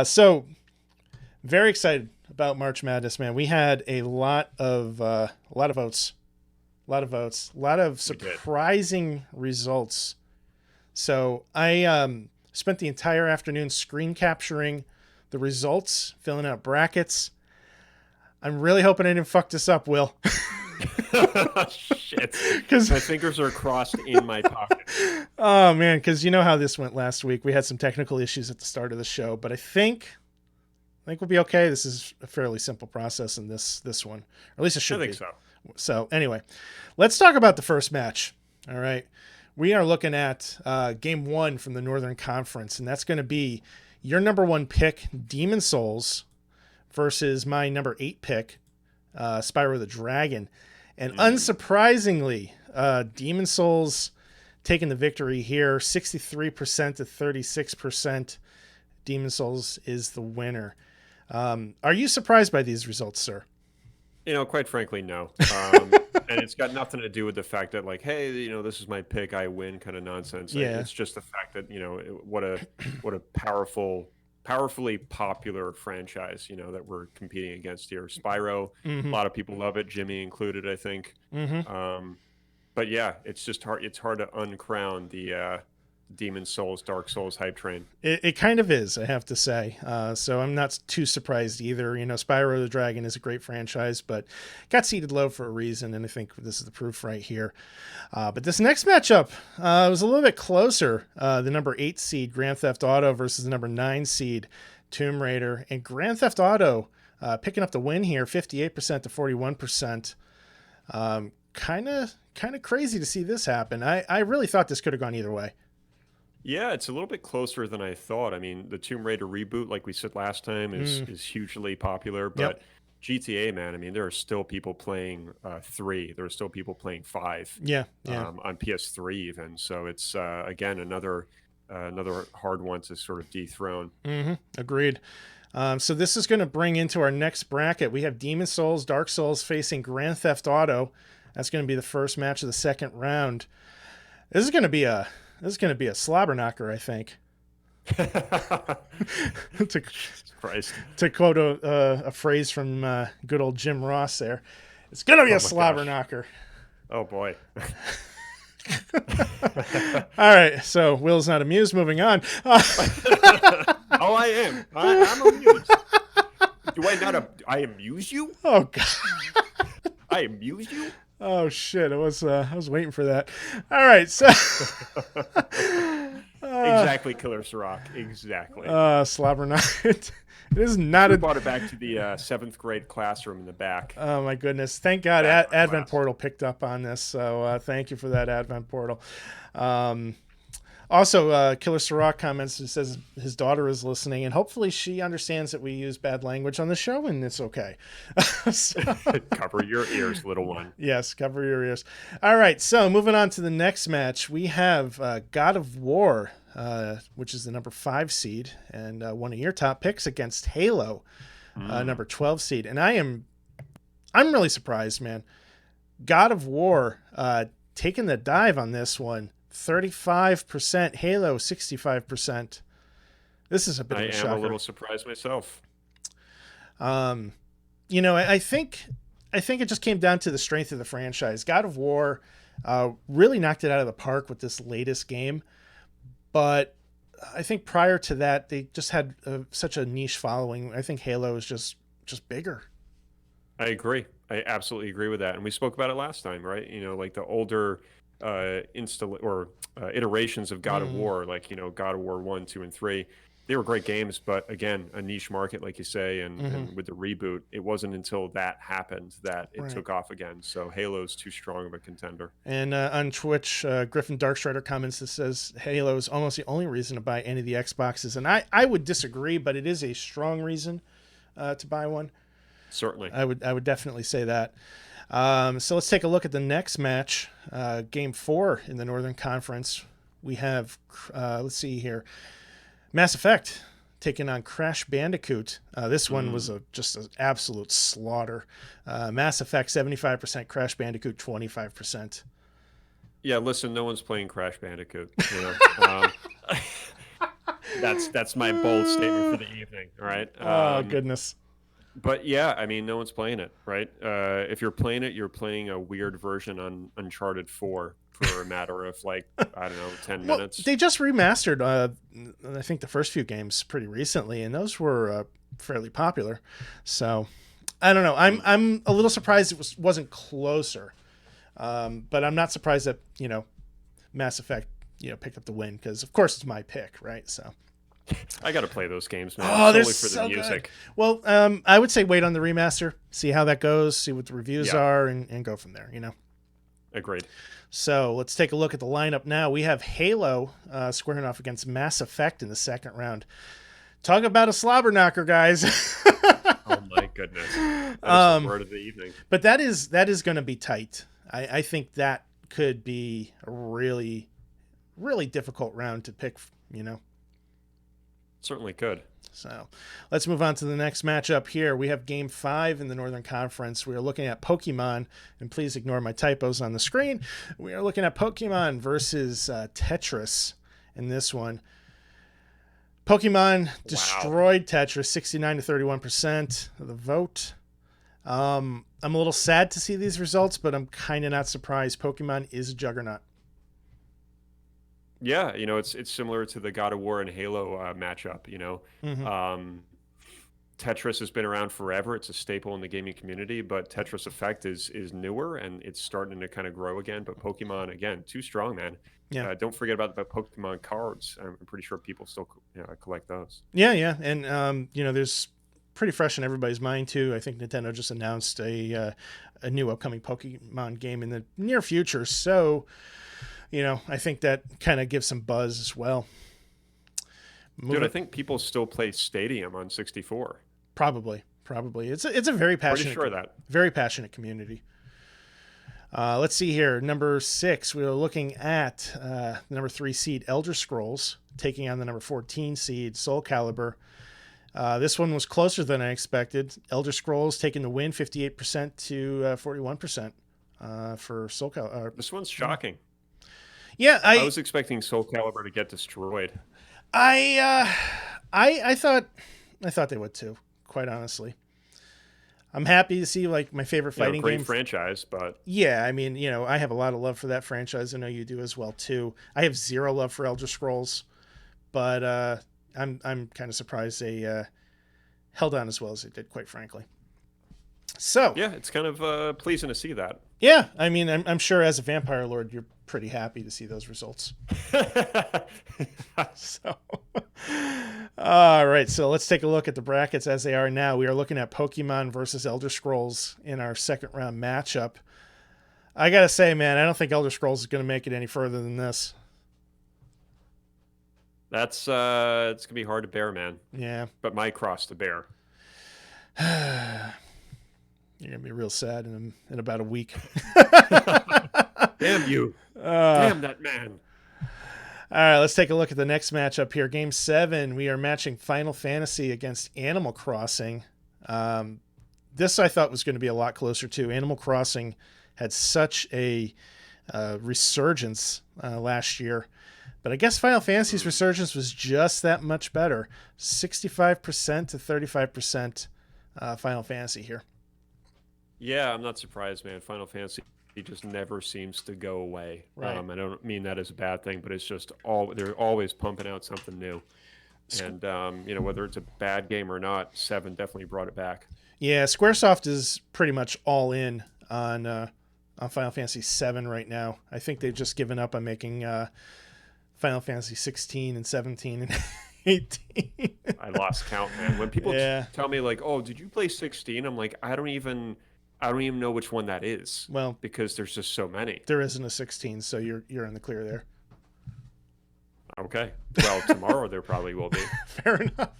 So very excited about March Madness, man. We had a lot of votes, a lot of surprising results. So I spent the entire afternoon screen capturing the results, filling out brackets. I'm really hoping I didn't fuck this up, Will. Shit. Because my fingers are crossed in my pocket. Oh, man, because you know how this went last week. We had some technical issues at the start of the show, but I think we'll be okay. This is a fairly simple process in this one. Or at least it should be. I think so. So anyway, let's talk about the first match. All right. We are looking at game 1 from the Northern Conference, and that's going to be your number 1 pick, Demon Souls, versus my number 8 pick, Spyro the Dragon. And unsurprisingly, Demon Souls taking the victory here, 63% to 36%. Demon Souls is the winner. Are you surprised by these results, sir? Quite frankly, no. And it's got nothing to do with the fact that, like, hey, this is my pick, I win kind of nonsense. Yeah. It's just the fact that, what a powerfully popular franchise, that we're competing against here. Spyro, a lot of people love it, Jimmy included, I think. But yeah, it's just hard. It's hard to uncrown the Demon Souls, Dark Souls hype train. It kind of is, I have to say. So I'm not too surprised either. Spyro the Dragon is a great franchise, but got seated low for a reason, and I think this is the proof right here. But this next matchup was a little bit closer. The number 8 seed, Grand Theft Auto, versus the number 9 seed, Tomb Raider. And Grand Theft Auto picking up the win here, 58% to 41%. Kind of crazy to see this happen. I really thought this could have gone either way. Yeah, it's a little bit closer than I thought. I mean, the Tomb Raider reboot, like we said last time, is hugely popular. But GTA, man, I mean, there are still people playing 3. There are still people playing 5. Yeah. On PS3 even. So it's again another hard one to sort of dethrone. Agreed. So this is going to bring into our next bracket. We have Demon Souls, Dark Souls facing Grand Theft Auto. That's going to be the first match of the second round. This is going to be a slobber knocker, I think. to quote a phrase from good old Jim Ross there. It's going to be a slobber knocker. Oh, boy. All right, so Will's not amused. Moving on. Oh, I am. I'm amused. Do I not? I amuse you? Oh, God. I amuse you? Oh shit! I was waiting for that. All right, so exactly, Killer Sirach. Exactly. Slobber knocker. It is not. We brought it back to the 7th grade classroom in the back. Oh my goodness! Thank God, Advent Portal picked up on this. So thank you for that, Advent Portal. Also, Killer Sirach comments and says his daughter is listening, and hopefully she understands that we use bad language on the show, and it's okay. Cover your ears, little one. Yes, cover your ears. All right, so moving on to the next match, we have God of War, which is the number 5 seed, and one of your top picks against Halo, number 12 seed. And I'm really surprised, man. God of War taking the dive on this one. 35%, Halo 65%. This is a bit of a shocker. I am a little surprised myself. I think it just came down to the strength of the franchise. God of War really knocked it out of the park with this latest game, but I think prior to that they just had such a niche following. I think Halo is just bigger. I agree. I absolutely agree with that, and we spoke about it last time, right? Like the older iterations of God of War, like God of War 1, 2, and 3. They were great games, but again, a niche market, like you say, and with the reboot, it wasn't until that happened that it took off again. So Halo's too strong of a contender. And on Twitch, Griffin Darkstrider comments that says Halo is almost the only reason to buy any of the Xboxes, and I would disagree, but it is a strong reason to buy one. Certainly, I would definitely say that. So let's take a look at the next match, Game 4 in the Northern Conference. We have, let's see here, Mass Effect taking on Crash Bandicoot. This one was just an absolute slaughter. Mass Effect 75%, Crash Bandicoot 25%. Yeah, listen, no one's playing Crash Bandicoot. That's my bold statement for the evening. All right. Oh, goodness. But yeah, I mean, no one's playing it, right? If you're playing it, you're playing a weird version on Uncharted 4 for a matter of like, I don't know, 10 Well, minutes. they just remastered, I think, the first few games pretty recently, and those were fairly popular. So, I don't know. I'm a little surprised it wasn't closer, but I'm not surprised that Mass Effect picked up the win because, of course, it's my pick, right? So. I got to play those games, man. Oh, they're solely for so the music. good. Well, I would say wait on the remaster, see how that goes, see what the reviews are, and go from there. Agreed. So let's take a look at the lineup now. We have Halo squaring off against Mass Effect in the second round. Talk about a slobber knocker, guys. Oh my goodness, that is the word of the evening. But that is going to be tight. I think that could be a really, really difficult round to pick. Certainly could. So let's move on to the next matchup here. We have Game 5 in the Northern Conference. We are looking at Pokemon, and please ignore my typos on the screen. We are looking at Pokemon versus Tetris in this one. Pokemon destroyed Tetris, 69 to 31% of the vote. I'm a little sad to see these results, but I'm kind of not surprised. Pokemon is a juggernaut. Yeah, it's similar to the God of War and Halo matchup. Tetris has been around forever. It's a staple in the gaming community, but Tetris Effect is newer and it's starting to kind of grow again. But Pokemon, again, too strong, man. Yeah. Don't forget about the Pokemon cards. I'm pretty sure people still collect those. Yeah, and there's pretty fresh in everybody's mind too. I think Nintendo just announced a new upcoming Pokemon game in the near future, so. I think that kind of gives some buzz as well. Dude, I think people still play Stadium on 64. Probably. It's a very passionate, very passionate community. Let's see here. Number 6, we are looking at the number 3 seed Elder Scrolls taking on the number 14 seed Soul Calibur. This one was closer than I expected. Elder Scrolls taking the win, 58% to 41% for Soul Calibur. This one's shocking. Yeah, I was expecting Soul Calibur to get destroyed. I thought they would too, quite honestly. I'm happy to see like my favorite fighting game. Great franchise, but yeah, I mean, I have a lot of love for that franchise. I know you do as well too. I have zero love for Elder Scrolls, but I'm kind of surprised they held on as well as they did, quite frankly. So yeah, it's kind of pleasing to see that. Yeah, I mean, I'm sure as a Vampire Lord, you're pretty happy to see those results. So, all right, so let's take a look at the brackets as they are now. We are looking at Pokemon versus Elder Scrolls in our second round matchup. I gotta say, man, I don't think Elder Scrolls is going to make it any further than this. That's it's gonna be hard to bear, man. Yeah, but my cross to bear. You're going to be real sad in about a week. Damn you. Damn that man. All right, let's take a look at the next matchup here. Game 7, we are matching Final Fantasy against Animal Crossing. This I thought was going to be a lot closer too. Animal Crossing had such a resurgence last year. But I guess Final Fantasy's resurgence was just that much better. 65% to 35% Final Fantasy here. Yeah, I'm not surprised, man. Final Fantasy just never seems to go away. Right. I don't mean that as a bad thing, but it's just they're always pumping out something new. And whether it's a bad game or not, 7 definitely brought it back. Yeah, Squaresoft is pretty much all in on Final Fantasy 7 right now. I think they've just given up on making Final Fantasy 16 and 17 and 18. I lost count, man. When people tell me like, "Oh, did you play 16?" I'm like, I don't even know which one that is. Well, because there's just so many. There isn't a 16, so you're in the clear there. Okay. Well, tomorrow there probably will be. Fair enough.